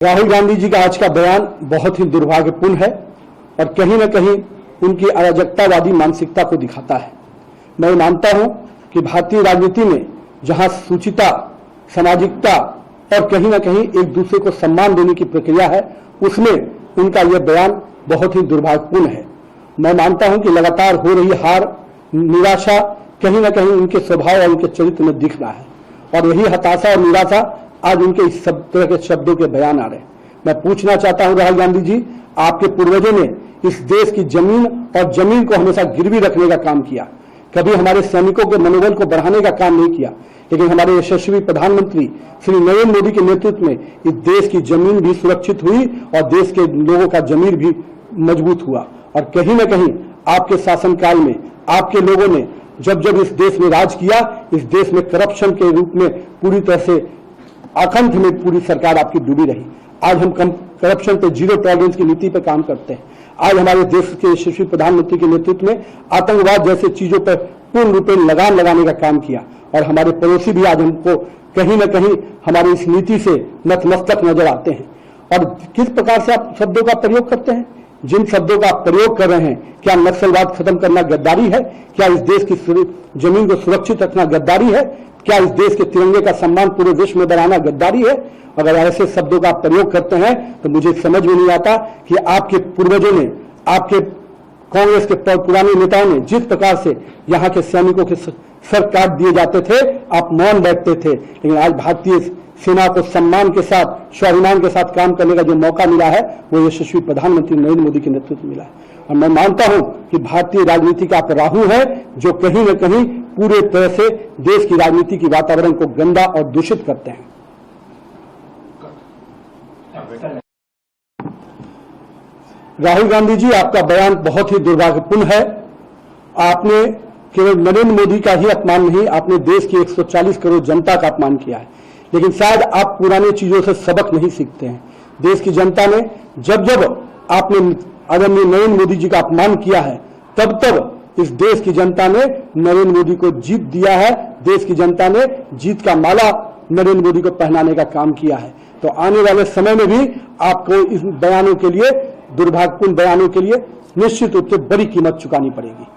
राहुल गांधी जी का आज का बयान बहुत ही दुर्भाग्यपूर्ण है और कहीं न कहीं उनकी अराजकतावादी मानसिकता को दिखाता है। मैं मानता हूं कि भारतीय राजनीति में जहां सूचिता, सामाजिकता और कहीं न कहीं एक दूसरे को सम्मान देने की प्रक्रिया है, उसमें उनका यह बयान बहुत ही दुर्भाग्यपूर्ण है। मैं मानता हूं कि लगातार हो रही हार, निराशा कहीं न कहीं उनके स्वभाव और उनके चरित्र में दिख रहा है और यही हताशा और निराशा आज उनके इस सब तरह के शब्दों के बयान आ रहे हैं। मैं पूछना चाहता हूं राहुल गांधी जी, आपके पूर्वजों ने इस देश की जमीन और जमीन को हमेशा गिरवी रखने का काम किया, कभी हमारे सैनिकों के मनोबल को बढ़ाने का काम नहीं किया। लेकिन हमारे यशस्वी प्रधानमंत्री श्री नरेंद्र मोदी के नेतृत्व में इस देश की जमीन भी सुरक्षित हुई और देश के लोगों का जमीर भी मजबूत हुआ। और कहीं न कहीं आपके शासनकाल में आपके लोगों ने जब जब इस देश में राज किया, इस देश में करप्शन के रूप में पूरी तरह से आकंठ में पूरी सरकार आपकी डूबी रही। आज हम करप्शन पे जीरो टॉलरेंस की नीति पर काम करते हैं। आज हमारे देश के यशस्वी प्रधानमंत्री के नेतृत्व में आतंकवाद जैसे चीजों पर पूर्ण रूप में लगाम लगाने का काम किया और हमारे पड़ोसी भी आज हमको कहीं न कहीं हमारी इस नीति से नतमस्तक नजर आते हैं। और किस प्रकार से आप शब्दों का प्रयोग करते हैं, जिन शब्दों का आप प्रयोग कर रहे हैं, क्या नक्सलवाद खत्म करना गद्दारी है? क्या इस देश की जमीन को सुरक्षित रखना गद्दारी है? क्या इस देश के तिरंगे का सम्मान पूरे विश्व में बढ़ाना गद्दारी है? अगर ऐसे शब्दों का प्रयोग करते हैं तो मुझे समझ में नहीं आता कि आपके पूर्वजों ने, आपके कांग्रेस के पुराने नेताओं ने जिस प्रकार से यहाँ के सैनिकों के सर काट दिए जाते थे, आप मौन बैठते थे। लेकिन आज भारतीय सेना को सम्मान के साथ, स्वाभिमान के साथ काम करने का जो मौका मिला है, वो यशस्वी प्रधानमंत्री नरेंद्र मोदी के नेतृत्व में मिला है। और मैं मानता हूं कि भारतीय राजनीति का आप राहु है, जो कहीं न कहीं पूरे तरह से देश की राजनीति की वातावरण को गंदा और दूषित करते हैं। राहुल गांधी जी, आपका बयान बहुत ही दुर्भाग्यपूर्ण है। आपने केवल नरेंद्र मोदी का ही अपमान नहीं, आपने देश की 140 करोड़ जनता का अपमान किया है। लेकिन शायद आप पुरानी चीजों से सबक नहीं सीखते हैं। देश की जनता ने जब जब आपने आदरणीय नरेंद्र मोदी जी का अपमान किया है, तब तब इस देश की जनता ने नरेंद्र मोदी को जीत दिया है। देश की जनता ने जीत का माला नरेंद्र मोदी को पहनाने का काम किया है। तो आने वाले समय में भी आपको इस बयानों के लिए, दुर्भाग्यपूर्ण बयानों के लिए निश्चित रूप से बड़ी कीमत चुकानी पड़ेगी।